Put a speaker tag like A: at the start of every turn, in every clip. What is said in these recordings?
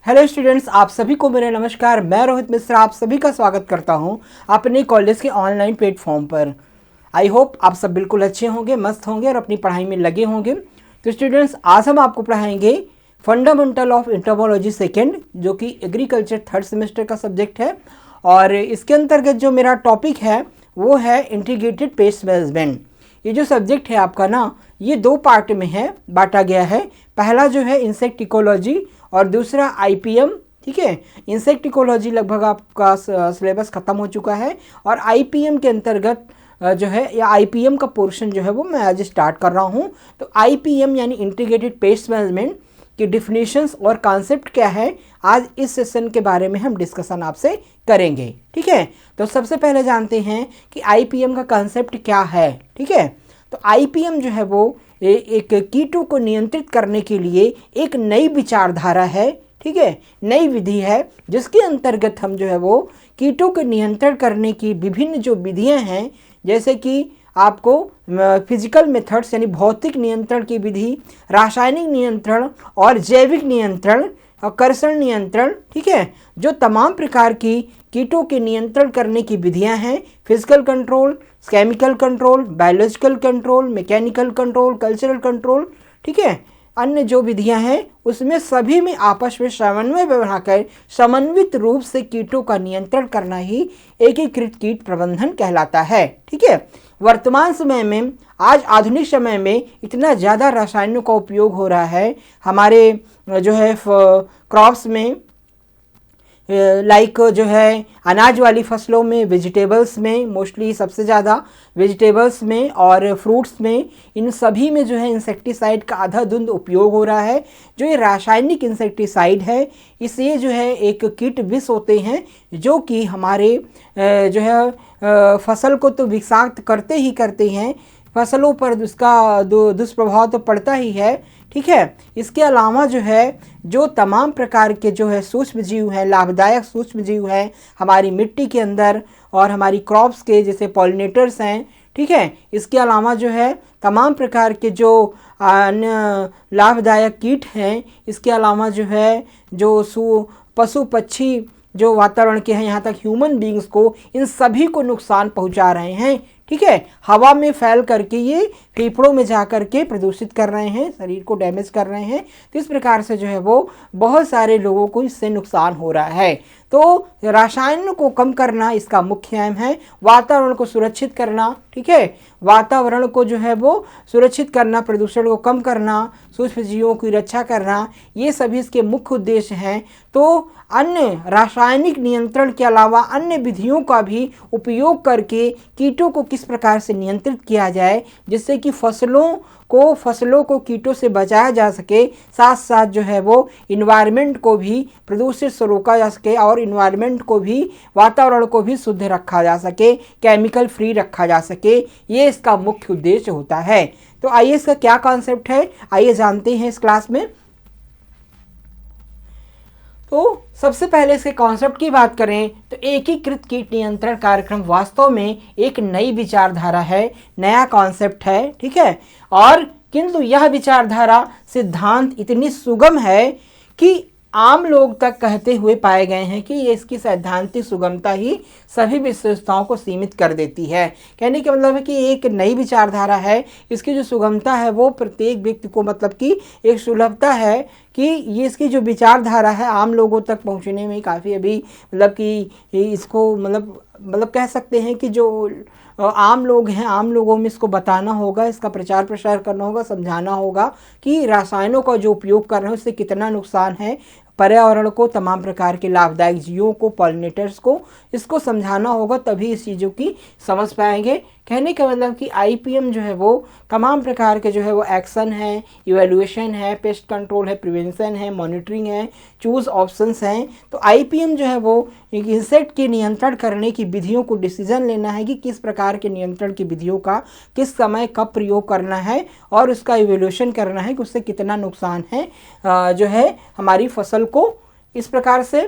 A: Hello students, आप सभी को मेरा नमस्कार। मैं रोहित मिश्रा आप सभी का स्वागत करता हूं अपने कॉलेज के ऑनलाइन प्लेटफॉर्म पर। आई होप आप सब बिल्कुल अच्छे होंगे, मस्त होंगे और अपनी पढ़ाई में लगे होंगे। तो स्टूडेंट्स, आज हम आपको पढ़ाएंगे फंडामेंटल ऑफ एंटोमोलॉजी सेकेंड, जो कि एग्रीकल्चर थर्ड सेमेस्टर का सब्जेक्ट है। और इसके अंतर्गत जो मेरा टॉपिक है वो है इंटीग्रेटेड पेस्ट मैनेजमेंट। ये जो सब्जेक्ट है आपका ना, ये दो पार्ट में है, बांटा गया है। पहला जो है इंसेक्ट इकोलॉजी और दूसरा आईपीएम। ठीक है, इंसेक्ट इकोलॉजी लगभग आपका सिलेबस ख़त्म हो चुका है और आईपीएम के अंतर्गत जो है या आईपीएम का पोर्शन जो है वो मैं आज स्टार्ट कर रहा हूँ। तो आईपीएम यानी इंटीग्रेटेड पेस्ट मैनेजमेंट की डिफिनीशंस और कॉन्सेप्ट क्या है, आज इस सेशन के बारे में हम डिस्कशन आपसे करेंगे। ठीक है, तो सबसे पहले जानते हैं कि आईपीएम का कॉन्सेप्ट क्या है। ठीक है, तो आईपीएम जो है वो एक कीटों को नियंत्रित करने के लिए एक नई विचारधारा है। ठीक है, नई विधि है जिसके अंतर्गत हम जो है वो कीटों को नियंत्रण करने की विभिन्न जो विधियां हैं, जैसे कि आपको फिजिकल मेथड्स यानी भौतिक नियंत्रण की विधि, रासायनिक नियंत्रण और जैविक नियंत्रण, आकर्षण नियंत्रण। ठीक है, जो तमाम प्रकार की कीटों के नियंत्रण करने की विधियां हैं, physical control, chemical control, biological control, mechanical control, cultural control. ठीक है, अन्य जो विधियां हैं उसमें सभी में आपस में समन्वय बनाकर समन्वित रूप से कीटों का नियंत्रण करना ही एकीकृत कीट प्रबंधन कहलाता है। ठीक है, वर्तमान समय में, आज आधुनिक समय में इतना ज़्यादा रसायनों का उपयोग हो रहा है हमारे जो है क्रॉप्स में, लाइक जो है अनाज वाली फसलों में, वेजिटेबल्स में, मोस्टली सबसे ज़्यादा वेजिटेबल्स में और फ्रूट्स में, इन सभी में जो है इंसेक्टिसाइड का अंधाधुंध उपयोग हो रहा है। जो ये रासायनिक इंसेक्टिसाइड है, इससे जो है एक कीट विष होते हैं जो कि हमारे जो है फसल को तो विषाक्त करते ही करते हैं, फसलों पर उसका दुष्प्रभाव तो पड़ता ही है। ठीक है, इसके अलावा जो है जो तमाम प्रकार के जो है सूक्ष्म जीव हैं, लाभदायक सूक्ष्म जीव हैं हमारी मिट्टी के अंदर और हमारी क्रॉप्स के, जैसे पॉलिनेटर्स हैं। ठीक है, इसके अलावा जो है तमाम प्रकार के जो अन्य लाभदायक कीट हैं, इसके अलावा जो है जो पशु पक्षी जो वातावरण के हैं, यहाँ तक ह्यूमन बींग्स को, इन सभी को नुकसान पहुँचा रहे हैं। ठीक है, हवा में फैल करके ये फेफड़ों में जा कर के प्रदूषित कर रहे हैं, शरीर को डैमेज कर रहे हैं। तो इस प्रकार से जो है वो बहुत सारे लोगों को इससे नुकसान हो रहा है। तो रसायनों को कम करना इसका मुख्य एम है, वातावरण को सुरक्षित करना। ठीक है, वातावरण को जो है वो सुरक्षित करना, प्रदूषण को कम करना, सूक्ष्म जीवों की रक्षा करना, ये सभी इसके मुख्य उद्देश्य हैं। तो अन्य रासायनिक नियंत्रण के अलावा अन्य विधियों का भी उपयोग करके कीटों को किस प्रकार से नियंत्रित किया जाए जिससे कि फसलों को कीटों से बचाया जा सके, साथ साथ जो है वो इन्वायरमेंट को भी प्रदूषित से रोका जा सके और इन्वायरमेंट को भी, वातावरण को भी शुद्ध रखा जा सके, केमिकल फ्री रखा जा सके। ये इसका मुख्य उद्देश्य होता है। तो आइए इसका क्या कॉन्सेप्ट है, आइए जानते हैं इस क्लास में। तो सबसे पहले इसके कॉन्सेप्ट की बात करें तो एकीकृत कीट नियंत्रण कार्यक्रम वास्तव में एक नई विचारधारा है, नया कॉन्सेप्ट है। ठीक है, और किंतु यह विचारधारा सिद्धांत इतनी सुगम है कि आम लोग तक कहते हुए पाए गए हैं कि ये इसकी सैद्धांतिक सुगमता ही सभी विशेषताओं को सीमित कर देती है। कहने का मतलब है कि एक नई विचारधारा है, इसकी जो सुगमता है वो प्रत्येक व्यक्ति को, मतलब कि एक सुलभता है कि ये इसकी जो विचारधारा है आम लोगों तक पहुंचने में काफ़ी अभी, मतलब कि इसको मतलब कह सकते हैं कि जो आम लोग हैं, आम लोगों में इसको बताना होगा, इसका प्रचार प्रसार करना होगा, समझाना होगा कि रासायनों का जो उपयोग कर रहे हैं उससे कितना नुकसान है पर्यावरण को, तमाम प्रकार के लाभदायक जीवों को, पॉलिनेटर्स को, इसको समझाना होगा, तभी इस चीज़ों की समझ पाएंगे। कहने का मतलब कि आईपीएम जो है वो तमाम प्रकार के जो है वो एक्शन है, इवैल्यूएशन है, पेस्ट कंट्रोल है, प्रिवेंशन है, मॉनिटरिंग है, चूज ऑप्शंस हैं। तो आईपीएम जो है वो इंसेक्ट के नियंत्रण करने की विधियों को डिसीजन लेना है कि किस प्रकार के नियंत्रण की विधियों का किस समय कब प्रयोग करना है और उसका इवैल्यूएशन करना है कि उससे कितना नुकसान है जो है हमारी फसल को। इस प्रकार से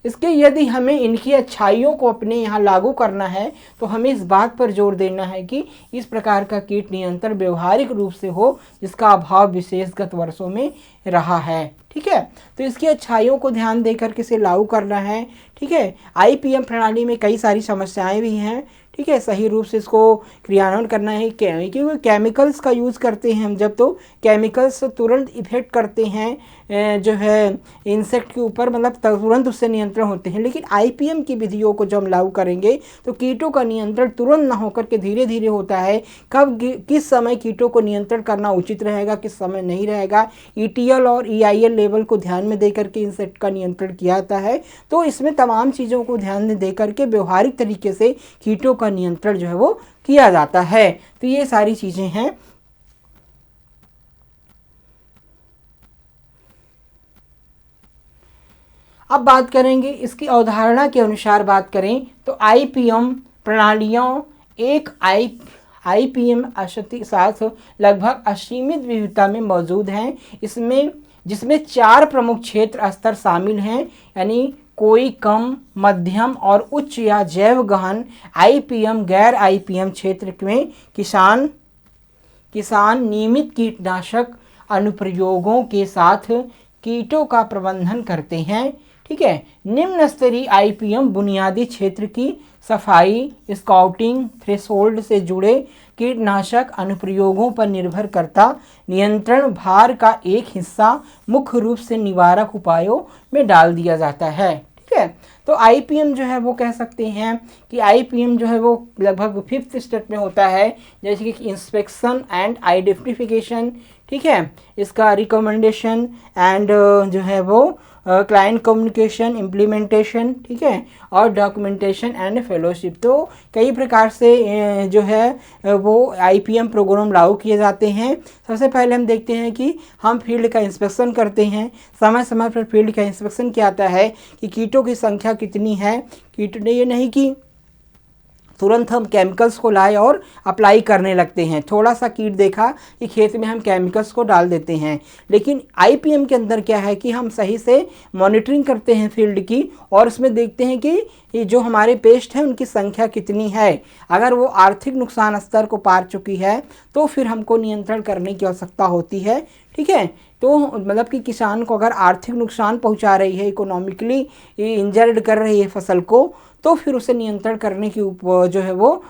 A: इसके यदि हमें इनकी अच्छाइयों को अपने यहाँ लागू करना है तो हमें इस बात पर जोर देना है कि इस प्रकार का कीट नियंत्रण व्यवहारिक रूप से हो जिसका अभाव विशेषगत वर्षों में रहा है। ठीक है, तो इसकी अच्छाइयों को ध्यान देकर के इसे लागू करना है। ठीक है, आईपीएम प्रणाली में कई सारी समस्याएं भी हैं। ठीक है, सही रूप से इसको क्रियान्वयन करना है क्योंकि केमिकल्स का यूज़ करते हैं हम जब, तो केमिकल्स तुरंत इफेक्ट करते हैं जो है इंसेक्ट के ऊपर, मतलब तुरंत उससे नियंत्रण होते हैं। लेकिन आईपीएम की विधियों को जब हम लागू करेंगे तो कीटों का नियंत्रण तुरंत ना होकर के धीरे धीरे होता है। कब किस समय कीटों को नियंत्रण करना उचित रहेगा, किस समय नहीं रहेगा, ईटीएल और ईआईएल लेवल को ध्यान में देकर के इंसेक्ट का नियंत्रण किया जाता है। तो इसमें तमाम चीज़ों को ध्यान में दे करके व्यवहारिक तरीके से कीटों का नियंत्रण जो है वो किया जाता है। तो ये सारी चीज़ें हैं। अब बात करेंगे इसकी अवधारणा के अनुसार बात करें तो आईपीएम प्रणालियों एक आईपीएम साथ लगभग असीमित विविधता में मौजूद हैं। इसमें जिसमें 4 प्रमुख क्षेत्र स्तर शामिल हैं, यानी कोई कम, मध्यम और उच्च या जैव गहन आईपीएम गैर आईपीएम क्षेत्र में किसान नियमित कीटनाशक अनुप्रयोगों के साथ कीटों का प्रबंधन करते हैं। ठीक है, निम्न स्तरीय आईपीएम बुनियादी क्षेत्र की सफाई, स्काउटिंग, थ्रेशोल्ड से जुड़े कीटनाशक अनुप्रयोगों पर निर्भर करता नियंत्रण भार का एक हिस्सा मुख्य रूप से निवारक उपायों में डाल दिया जाता है। ठीक है, तो आईपीएम जो है वो कह सकते हैं कि आईपीएम जो है वो लगभग 5th स्टेप में होता है, जैसे कि इंस्पेक्शन एंड आइडेंटिफिकेशन। ठीक है, इसका रिकमेंडेशन एंड जो है वो क्लाइंट कम्युनिकेशन, इम्प्लीमेंटेशन, ठीक है, और डॉक्यूमेंटेशन एंड फेलोशिप। तो कई प्रकार से जो है वो आईपीएम प्रोग्राम लागू किए जाते हैं। सबसे पहले हम देखते हैं कि हम फील्ड का इंस्पेक्शन करते हैं। समय समय पर फील्ड का इंस्पेक्शन क्या आता है कि कीटों की संख्या कितनी है। कीट ने ये नहीं कि तुरंत हम केमिकल्स को लाए और अप्लाई करने लगते हैं। थोड़ा सा कीट देखा कि खेत में हम केमिकल्स को डाल देते हैं। लेकिन आईपीएम के अंदर क्या है कि हम सही से मॉनिटरिंग करते हैं फील्ड की, और उसमें देखते हैं कि ये जो हमारे पेस्ट हैं उनकी संख्या कितनी है। अगर वो आर्थिक नुकसान स्तर को पार चुकी है तो फिर हमको नियंत्रण करने की आवश्यकता होती है। ठीक है, तो मतलब कि किसान को अगर आर्थिक नुकसान पहुंचा रही है, इकोनॉमिकली इंजर्ड कर रही है फसल को, तो फिर उसे नियंत्रण करने की जो है वो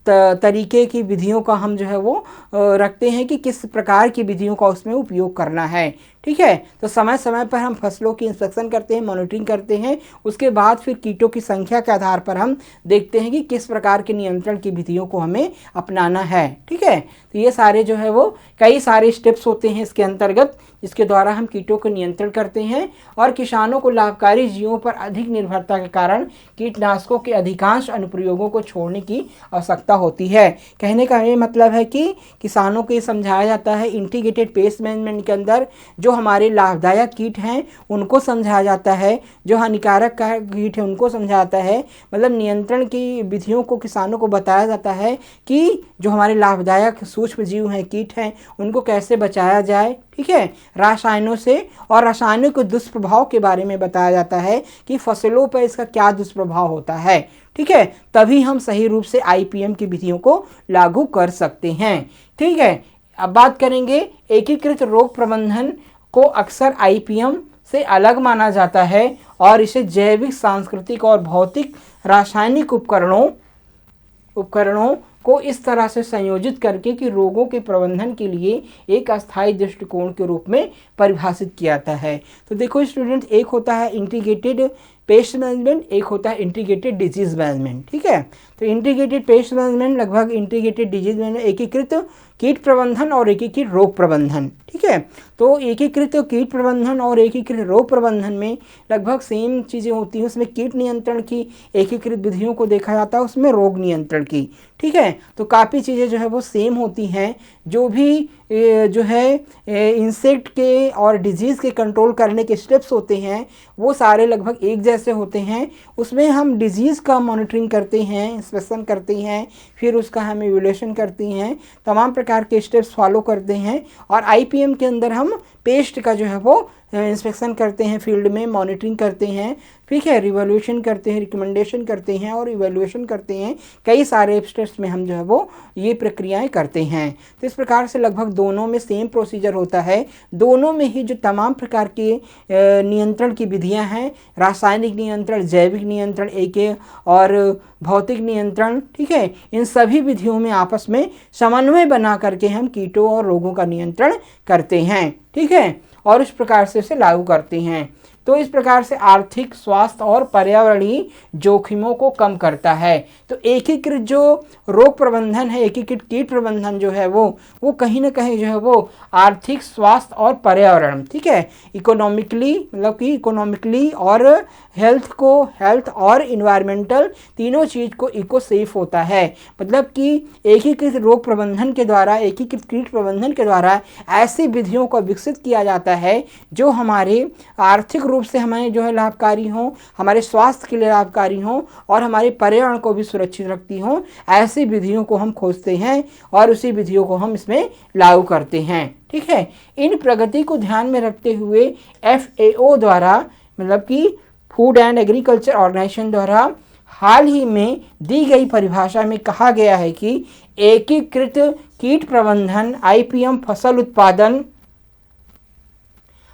A: तरीके की विधियों का हम जो है वो रखते हैं कि किस प्रकार की विधियों का उसमें उपयोग करना है। ठीक है, तो समय समय पर हम फसलों की इंस्पेक्शन करते हैं, मॉनिटरिंग करते हैं। उसके बाद फिर कीटों की संख्या के आधार पर हम देखते हैं कि किस प्रकार के नियंत्रण की विधियों को हमें अपनाना है। ठीक है, तो ये सारे जो है वो कई सारे स्टेप्स होते हैं इसके अंतर्गत, जिसके द्वारा हम कीटों को नियंत्रण करते हैं। और किसानों को लाभकारी जीवों पर अधिक निर्भरता के कारण कीटनाशकों के अधिकांश अनुप्रयोगों को छोड़ने की आवश्यकता होती है। कहने का ये मतलब है कि किसानों को ये समझाया जाता है इंटीग्रेटेड पेस्ट मैनेजमेंट के अंदर जो हमारे लाभदायक कीट हैं उनको समझाया जाता है, जो हानिकारक कीट है उनको समझाया जाता है। मतलब नियंत्रण की विधियों को किसानों को बताया जाता है कि जो हमारे लाभदायक सूक्ष्म जीव हैं, कीट हैं, उनको कैसे बचाया जाए। ठीक है, रासायनों से और रासायनिक दुष्प्रभाव के बारे में बताया जाता है कि फसलों पर इसका क्या दुष्प्रभाव होता है। ठीक है, तभी हम सही रूप से आईपीएम की विधियों को लागू कर सकते हैं। ठीक है, अब बात करेंगे एकीकृत रोग प्रबंधन को अक्सर आईपीएम से अलग माना जाता है और इसे जैविक, सांस्कृतिक और भौतिक रासायनिक उपकरणों को इस तरह से संयोजित करके कि रोगों के प्रबंधन के लिए एक अस्थायी दृष्टिकोण के रूप में परिभाषित किया जाता है। तो देखो स्टूडेंट, एक होता है इंटीग्रेटेड पेस्ट मैनेजमेंट, एक होता है इंटीग्रेटेड डिजीज मैनेजमेंट। ठीक है, तो इंटीग्रेटेड पेस्ट मैनेजमेंट लगभग इंटीग्रेटेड डिजीज मैनेजमेंट एकीकृत कीट प्रबंधन और एकीकृत रोग प्रबंधन। ठीक है, तो एकीकृत कीट प्रबंधन और एकीकृत रोग प्रबंधन में लगभग सेम चीज़ें होती हैं। उसमें कीट नियंत्रण की एकीकृत विधियों को देखा जाता है, उसमें रोग नियंत्रण की। ठीक है, तो काफ़ी चीज़ें जो है वो सेम होती हैं। जो भी जो है इंसेक्ट के और डिजीज़ के कंट्रोल करने के स्टेप्स होते हैं वो सारे लगभग एक जैसे होते हैं। उसमें हम डिजीज़ का मॉनिटरिंग करते हैं, इंस्पेक्शन करते हैं, फिर उसका हम इवैल्यूएशन करते हैं, तमाम प्रकार के स्टेप्स फॉलो करते हैं। और आईपीएम के अंदर हम पेस्ट का जो है वो इंस्पेक्शन करते हैं, फील्ड में मॉनिटरिंग करते हैं, ठीक है, रिवोल्यूशन करते हैं, रिकमेंडेशन करते हैं और इवैल्यूएशन करते हैं। कई सारे स्टेप्स में हम जो है वो ये प्रक्रियाएं करते हैं। तो इस प्रकार से लगभग दोनों में सेम प्रोसीजर होता है। दोनों में ही जो तमाम प्रकार के नियंत्रण की विधियां हैं, रासायनिक नियंत्रण, जैविक नियंत्रण एक और भौतिक नियंत्रण, ठीक है, इन सभी विधियों में आपस में समन्वय बना करके हम कीटों और रोगों का नियंत्रण करते हैं, ठीक है, और इस प्रकार से इसे लागू करते हैं। तो इस प्रकार से आर्थिक, स्वास्थ्य और पर्यावरणीय जोखिमों को कम करता है। तो एकीकृत जो रोग प्रबंधन है, एकीकृत कीट प्रबंधन जो है वो कहीं ना कहीं जो है वो आर्थिक, स्वास्थ्य और पर्यावरण, ठीक है, इकोनॉमिकली, मतलब कि इकोनॉमिकली और हेल्थ और इन्वायरमेंटल तीनों चीज़ को इको सेफ होता है। मतलब कि एकीकृत रोग प्रबंधन के द्वारा, एकीकृत कीट प्रबंधन के द्वारा ऐसी विधियों को विकसित किया जाता है जो हमारे आर्थिक रूप से हमें जो है लाभकारी हों, हमारे स्वास्थ्य के लिए लाभकारी हों और हमारे पर्यावरण को भी सुरक्षित रखती हों। ऐसी विधियों को हम खोजते हैं और उसी विधियों को हम इसमें लागू करते हैं, ठीक है। इन प्रगति को ध्यान में रखते हुए FAO द्वारा, मतलब कि फूड एंड एग्रीकल्चर ऑर्गेनाइजेशन द्वारा हाल ही में दी गई परिभाषा में कहा गया है कि एकीकृत कीट प्रबंधन IPM फसल उत्पादन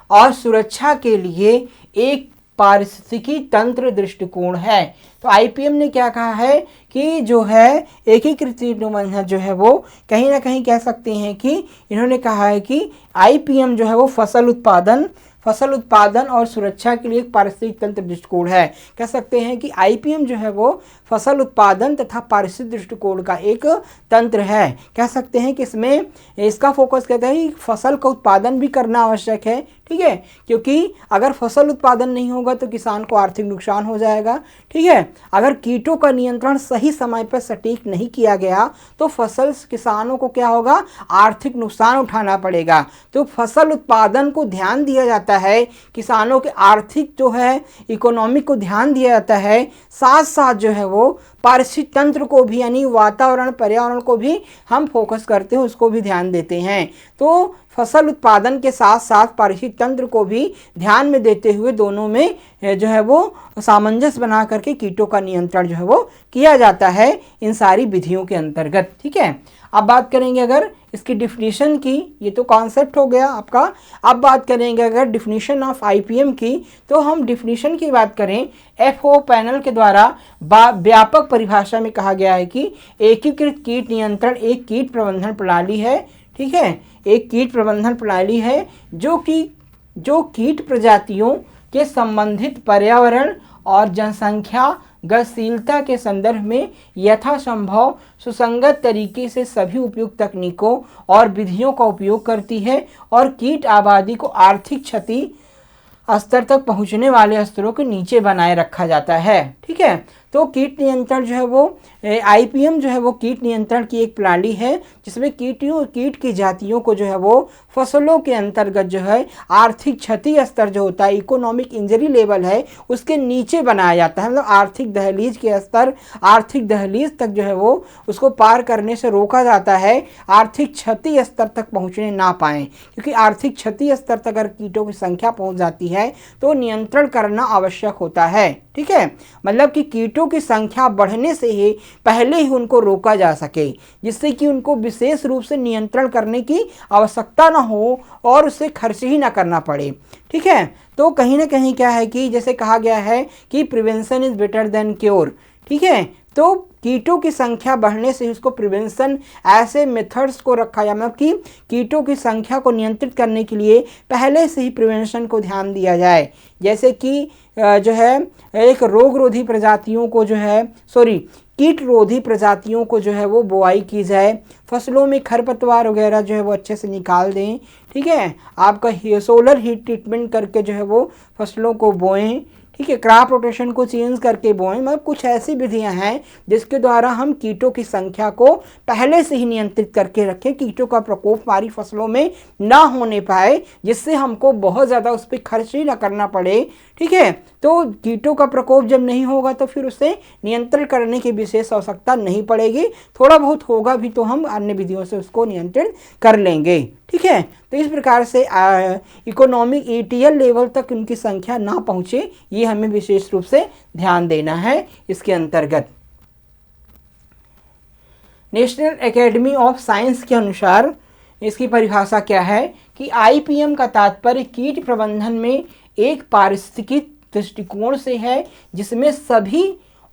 A: और सुरक्षा के लिए एक पारिस्थितिकी तंत्र दृष्टिकोण है। तो IPM ने क्या कहा है कि जो है एकीकृत कीट प्रबंधन जो है वो कहीं ना कहीं कह सकते हैं कि इन्होंने कहा है कि IPM जो है वो फसल उत्पादन और सुरक्षा के लिए एक पारिस्थितिक तंत्र दृष्टिकोण है। कह सकते हैं कि IPM जो है वो फसल उत्पादन तथा पारिस्थितिक दृष्टिकोण का एक तंत्र है। कह सकते हैं कि इसमें इसका फोकस कहता है कि फसल का उत्पादन भी करना आवश्यक है, ठीक है, क्योंकि अगर फसल उत्पादन नहीं होगा तो किसान को आर्थिक नुकसान हो जाएगा, ठीक है। अगर कीटों का नियंत्रण सही समय पर सटीक नहीं किया गया तो किसानों को क्या होगा, आर्थिक नुकसान उठाना पड़ेगा। तो फसल उत्पादन को ध्यान दिया जाता है, किसानों के आर्थिक जो है इकोनॉमिक को ध्यान दिया जाता है, साथ साथ जो है वो पारिस्थितिक तंत्र को भी, यानी वातावरण, पर्यावरण को भी हम फोकस करते हैं, उसको भी ध्यान देते हैं। तो फसल उत्पादन के साथ साथ पारिस्थितिक तंत्र को भी ध्यान में देते हुए दोनों में जो है वो सामंजस्य बना करके कीटों का नियंत्रण जो है वो किया जाता है इन सारी विधियों के अंतर्गत, ठीक है। अब बात करेंगे अगर इसकी डिफिनीशन की, ये तो कॉन्सेप्ट हो गया आपका। अब बात करेंगे अगर डिफिनीशन ऑफ IPM की, तो हम डिफिनीशन की बात करें, FAO पैनल के द्वारा व्यापक परिभाषा में कहा गया है कि एकीकृत कीट नियंत्रण एक कीट प्रबंधन प्रणाली है, ठीक है, एक कीट प्रबंधन प्रणाली है जो कीट प्रजातियों के संबंधित पर्यावरण और जनसंख्या गतिशीलता के संदर्भ में यथासंभव सुसंगत तरीके से सभी उपयुक्त तकनीकों और विधियों का उपयोग करती है और कीट आबादी को आर्थिक क्षति स्तर तक पहुंचने वाले स्तरों के नीचे बनाए रखा जाता है, ठीक है। तो कीट नियंत्रण जो है वो IPM जो है वो कीट नियंत्रण की एक प्रणाली है जिसमें कीट की जातियों को जो है वो फसलों के अंतर्गत जो है आर्थिक क्षति स्तर जो होता है, इकोनॉमिक इंजरी लेवल है, उसके नीचे बनाया जाता है। मतलब आर्थिक दहलीज के स्तर, आर्थिक दहलीज तक जो है वो उसको पार करने से रोका जाता है, आर्थिक क्षति स्तर तक पहुँचने ना पाएँ, क्योंकि आर्थिक क्षति स्तर तक अगर कीटों की संख्या पहुँच जाती है तो नियंत्रण करना आवश्यक होता है, ठीक है। मतलब कि कीटों की संख्या बढ़ने से ही पहले ही उनको रोका जा सके, जिससे कि उनको विशेष रूप से नियंत्रण करने की आवश्यकता ना हो और उससे खर्च ही ना करना पड़े, ठीक है। तो कहीं ना कहीं क्या है कि जैसे कहा गया है कि prevention is better than cure, ठीक है। तो कीटों की संख्या बढ़ने से उसको प्रिवेंशन, ऐसे मेथड्स को रखा जाए, मतलब कि कीटों की संख्या को नियंत्रित करने के लिए पहले से ही प्रिवेंशन को ध्यान दिया जाए। जैसे कि जो है एक रोगरोधी प्रजातियों को जो है कीट रोधी प्रजातियों को जो है वो बुआई की जाए, फसलों में खरपतवार वगैरह जो है वो अच्छे से निकाल दें, ठीक है। आपका सोलर हीट ट्रीटमेंट करके जो है वो फसलों को बोएं, ठीक है, क्रॉप रोटेशन को चेंज करके बोएं। मतलब कुछ ऐसी विधियां हैं जिसके द्वारा हम कीटों की संख्या को पहले से ही नियंत्रित करके रखें, कीटों का प्रकोप हमारी फसलों में ना होने पाए, जिससे हमको बहुत ज़्यादा उस पर खर्च ही ना करना पड़े, ठीक है। तो कीटों का प्रकोप जब नहीं होगा तो फिर उसे नियंत्रण करने की विशेष आवश्यकता नहीं पड़ेगी, थोड़ा बहुत होगा भी तो हम अन्य विधियों से उसको नियंत्रण कर लेंगे, ठीक है। तो इस प्रकार से इकोनॉमिक ETL लेवल तक उनकी संख्या ना पहुँचे, ये हमें विशेष रूप से ध्यान देना है इसके अंतर्गत। नेशनल एकेडमी ऑफ साइंस के अनुसार इसकी परिभाषा क्या है कि IPM का तात्पर्य कीट प्रबंधन में एक पारिस्थितिकी दृष्टिकोण से है जिसमें सभी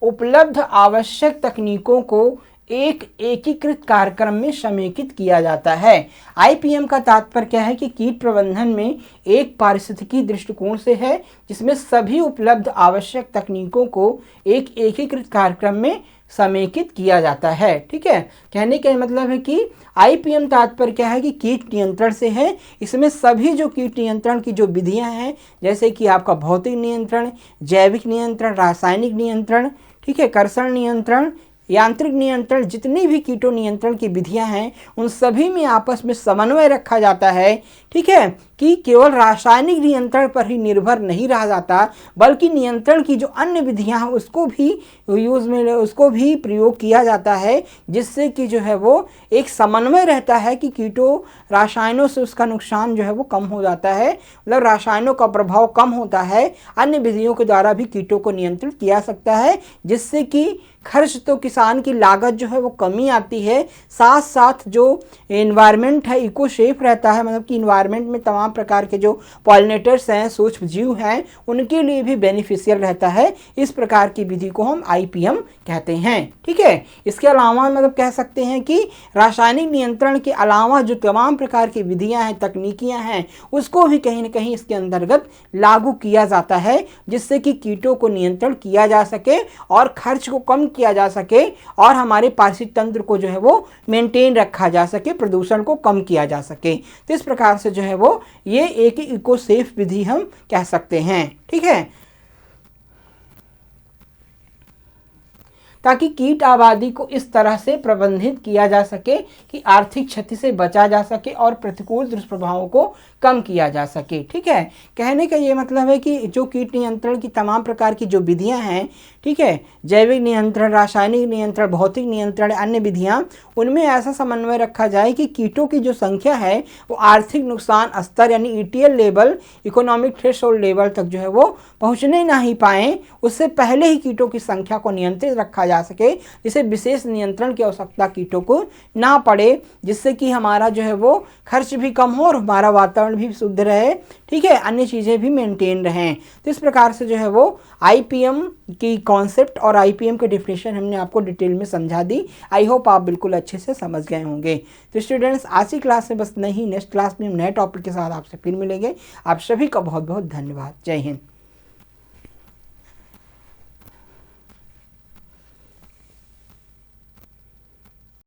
A: उपलब्ध आवश्यक तकनीकों को एक एकीकृत कार्यक्रम में समेकित किया जाता है। IPM का तात्पर्य क्या है कि कीट प्रबंधन में एक पारिस्थितिकी दृष्टिकोण से है जिसमें सभी उपलब्ध आवश्यक तकनीकों को एक एकीकृत कार्यक्रम में समेकित किया जाता है। ठीक है, कहने का मतलब है कि IPM तात्पर्य क्या है कि कीट नियंत्रण से है, इसमें सभी जो कीट नियंत्रण की जो विधियां हैं, जैसे कि आपका भौतिक नियंत्रण, जैविक नियंत्रण, रासायनिक नियंत्रण, ठीक है, कर्षण नियंत्रण, यांत्रिक नियंत्रण, जितनी भी कीटों नियंत्रण की विधियां हैं उन सभी में आपस में समन्वय रखा जाता है। ठीक है, कि केवल रासायनिक नियंत्रण पर ही निर्भर नहीं रहा जाता, बल्कि नियंत्रण की जो अन्य विधियां हैं उसको भी प्रयोग किया जाता है, जिससे कि जो है वो एक समन्वय रहता है कि कीटों रासायनों से उसका नुकसान जो है वो कम हो जाता है, मतलब रासायनों का प्रभाव कम होता है, अन्य विधियों के द्वारा भी कीटों को नियंत्रित किया सकता है, जिससे कि खर्च तो किसान की लागत जो है वो कमी आती है, साथ साथ जो एनवायरनमेंट है इको सेफ रहता है, मतलब कि इन्वायरमेंट में तमाम प्रकार के जो पॉलिनेटर्स हैं, सूक्ष्म जीव हैं, उनके लिए भी बेनिफिशियल रहता है। इस प्रकार की विधि को हम IPM कहते हैं। ठीक है, इसके अलावा मतलब कह सकते हैं कि रासायनिक नियंत्रण के अलावा जो तमाम प्रकार की विधियां हैं, तकनीकियां हैं, उसको भी कहीं ना कहीं इसके अंतर्गत लागू किया जाता है, जिससे कि कीटों को नियंत्रण किया जा सके और खर्च को कम किया जा सके और हमारे पारिस्थितिक तंत्र को जो है वो मेंटेन रखा जा सके, प्रदूषण को कम किया जा सके। तो इस प्रकार से जो है वो ये एक इको सेफ विधि हम कह सकते हैं। ठीक है, ताकि कीट आबादी को इस तरह से प्रबंधित किया जा सके कि आर्थिक क्षति से बचा जा सके और प्रतिकूल दुष्प्रभावों को कम किया जा सके। ठीक है, कहने का ये मतलब है कि जो कीट नियंत्रण की तमाम प्रकार की जो विधियां हैं, ठीक है, जैविक नियंत्रण, रासायनिक नियंत्रण, भौतिक नियंत्रण, अन्य विधियां, उनमें ऐसा समन्वय रखा जाए कि कीटों की जो संख्या है वो आर्थिक नुकसान स्तर यानी ETL level, economic threshold level तक जो है वो पहुंचने ना ही पाए, उससे पहले ही कीटों की संख्या को नियंत्रित रखा जा सके, जिससे विशेष नियंत्रण की आवश्यकता कीटों को ना पड़े, जिससे कि हमारा जो है वो खर्च भी कम हो और हमारा वातावरण भी शुद्ध रहे। ठीक है, अन्य चीज़ें भी मेंटेन रहें। तो इस प्रकार से जो है वो IPM की कॉन्सेप्ट और IPM के डिफिनेशन हमने आपको डिटेल में समझा दी। आई होप आप बिल्कुल अच्छे से समझ गए होंगे। तो स्टूडेंट्स, आज की क्लास में बस नहीं, नेक्स्ट क्लास में हम नए टॉपिक के साथ आपसे फिर मिलेंगे। आप सभी का बहुत बहुत धन्यवाद। जय हिंद।